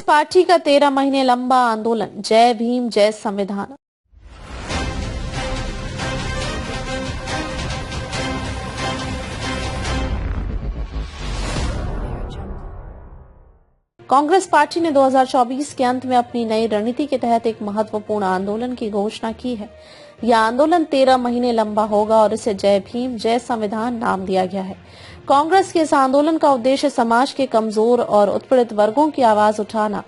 Party का 13 महीने लंबा आंदोलन, जय भीम जय संविधान। कांग्रेस पार्टी ने 2024 के अंत में अपनी नई रणनीति के तहत एक महत्वपूर्ण आंदोलन की घोषणा की है। यह आंदोलन 13 महीने लंबा होगा और इसे जय भीम जय संविधान नाम दिया गया है। कांग्रेस के इस आंदोलन का उद्देश्य समाज के कमजोर और उत्पीड़ित वर्गों की आवाज उठाना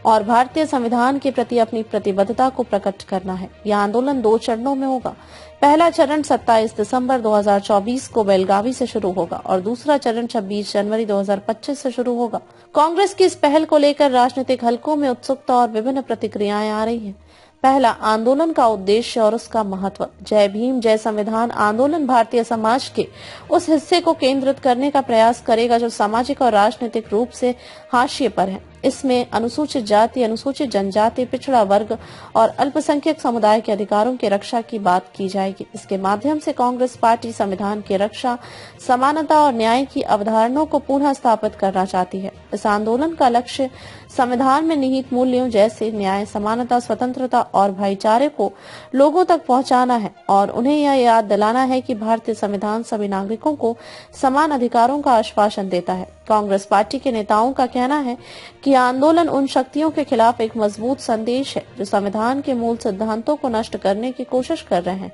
और भारतीय संविधान के प्रति अपनी प्रतिबद्धता को प्रकट करना है। यह आंदोलन 2 चरणों में होगा। पहला चरण 27 दिसंबर 2024 को बेलगावी से शुरू होगा और दूसरा चरण 26 जनवरी 2025 से शुरू होगा। कांग्रेस की इस पहल को लेकर राजनीतिक हलकों में उत्सुकता और विभिन्न प्रतिक्रियाएं आ रही हैं। पहला, आंदोलन का उद्देश्य और उसका महत्व। जय भीम जय संविधान आंदोलन भारतीय समाज के उस हिस्से को केंद्रित करने का प्रयास करेगा जो सामाजिक और राजनीतिक रूप से हाशिए पर है। इसमें अनुसूचित जाति, अनुसूचित जनजाति, पिछड़ा वर्ग और अल्पसंख्यक समुदाय के अधिकारों की रक्षा की बात की जाएगी। इसके माध्यम से कांग्रेस पार्टी संविधान की रक्षा, समानता और न्याय की अवधारणाओं को पुनः स्थापित करना चाहती है। इस आंदोलन का लक्ष्य संविधान में निहित मूल्यों जैसे न्याय, समानता, स्वतंत्रता और भाईचारे को लोगों तक पहुंचाना है और उन्हें यह याद दिलाना है कि भारतीय संविधान सभी नागरिकों को समान अधिकारों का आश्वासन देता है। कांग्रेस पार्टी के नेताओं का कहना है कि आंदोलन उन शक्तियों के खिलाफ एक मजबूत संदेश है जो संविधान के मूल सिद्धांतों को नष्ट करने की कोशिश कर रहे हैं।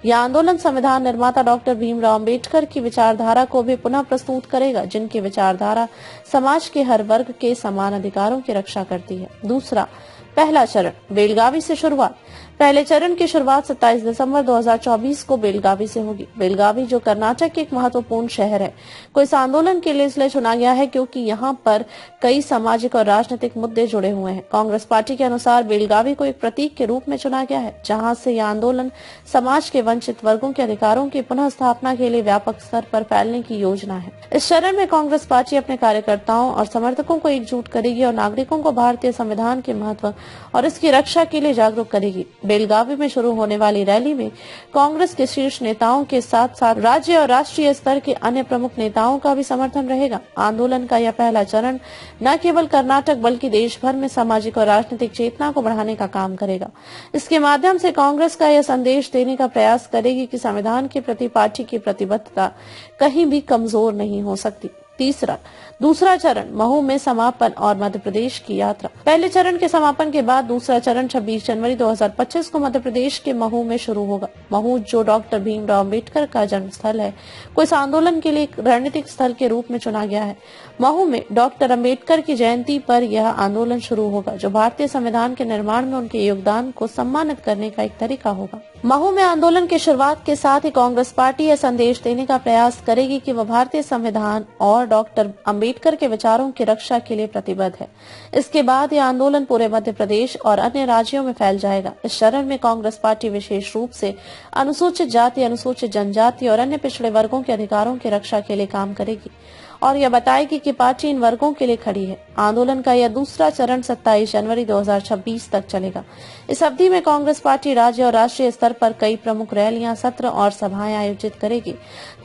यह आंदोलन संविधान निर्माता डॉक्टर भीमराव अम्बेडकर की विचारधारा को भी पुनः प्रस्तुत करेगा, जिनकी विचारधारा समाज के हर वर्ग के समान अधिकारों की रक्षा करती है। दूसरा, पहला चरण बेलगावी से शुरुआत। पहले चरण की शुरुआत 27 दिसंबर 2024 को बेलगावी से होगी। बेलगावी जो कर्नाटक के एक महत्वपूर्ण शहर है, को इस आंदोलन के लिए इसलिए चुना गया है क्योंकि यहाँ पर कई सामाजिक और राजनीतिक मुद्दे जुड़े हुए हैं। कांग्रेस पार्टी के अनुसार बेलगावी को एक प्रतीक के रूप में चुना गया है, जहाँ से यह आंदोलन समाज के वंचित वर्गों के अधिकारों की पुनः स्थापना के लिए व्यापक स्तर पर फैलने की योजना है। इस चरण में कांग्रेस पार्टी अपने कार्यकर्ताओं और समर्थकों को एकजुट करेगी और नागरिकों को भारतीय संविधान के महत्व और इसकी रक्षा के लिए जागरूक करेगी। बेलगावी में शुरू होने वाली रैली में कांग्रेस के शीर्ष नेताओं के साथ साथ राज्य और राष्ट्रीय स्तर के अन्य प्रमुख नेताओं का भी समर्थन रहेगा। आंदोलन का यह पहला चरण न केवल कर्नाटक बल्कि देश भर में सामाजिक और राजनीतिक चेतना को बढ़ाने का काम करेगा। इसके माध्यम से कांग्रेस का यह संदेश देने का प्रयास करेगी कि संविधान के प्रति पार्टी की प्रतिबद्धता कहीं भी कमजोर नहीं हो सकती। तीसरा, दूसरा चरण महू में समापन और मध्य प्रदेश की यात्रा। पहले चरण के समापन के बाद दूसरा चरण 26 जनवरी 2025 को मध्य प्रदेश के महू में शुरू होगा। महू जो डॉक्टर भीमराव अम्बेडकर का जन्म स्थल है, को इस आंदोलन के लिए एक रणनीतिक स्थल के रूप में चुना गया है। महू में डॉक्टर अम्बेडकर की जयंती पर यह आंदोलन शुरू होगा, जो भारतीय संविधान के निर्माण में उनके योगदान को सम्मानित करने का एक तरीका होगा। महू में आंदोलन की शुरुआत के साथ ही कांग्रेस पार्टी यह संदेश देने का प्रयास करेगी कि वह भारतीय संविधान और डॉक्टर अम्बेडकर के विचारों की रक्षा के लिए प्रतिबद्ध है। इसके बाद यह आंदोलन पूरे मध्य प्रदेश और अन्य राज्यों में फैल जाएगा। इस चरण में कांग्रेस पार्टी विशेष रूप से अनुसूचित जाति, अनुसूचित जनजाति और अन्य पिछड़े वर्गों के अधिकारों की रक्षा के लिए काम करेगी और यह बताएगी कि पार्टी इन वर्गों के लिए खड़ी है। आंदोलन का यह दूसरा चरण 27 जनवरी 2026 तक चलेगा। इस अवधि में कांग्रेस पार्टी राज्य और राष्ट्रीय स्तर पर कई प्रमुख रैलियां, सत्र और सभाएं आयोजित करेगी,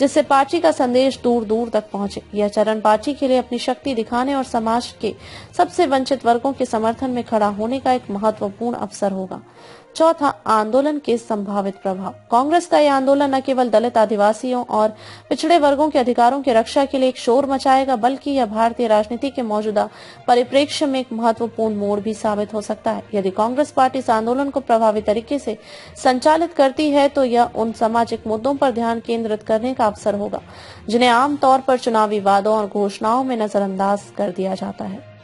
जिससे पार्टी का संदेश दूर दूर तक पहुंचे। यह चरण पार्टी के लिए अपनी शक्ति दिखाने और समाज के सबसे वंचित वर्गों के समर्थन में खड़ा होने का एक महत्वपूर्ण अवसर होगा। चौथा, आंदोलन के संभावित प्रभाव। कांग्रेस का यह आंदोलन न केवल दलित, आदिवासियों और पिछड़े वर्गों के अधिकारों की रक्षा के लिए एक शोर मचाएगा, बल्कि यह भारतीय राजनीति के मौजूदा परिप्रेक्ष्य में एक महत्वपूर्ण मोड़ भी साबित हो सकता है। यदि कांग्रेस पार्टी इस आंदोलन को प्रभावी तरीके से संचालित करती है तो यह उन सामाजिक मुद्दों पर ध्यान केंद्रित करने का अवसर होगा जिन्हें आमतौर पर चुनावी वादों और घोषणाओं में नजरअंदाज कर दिया जाता है।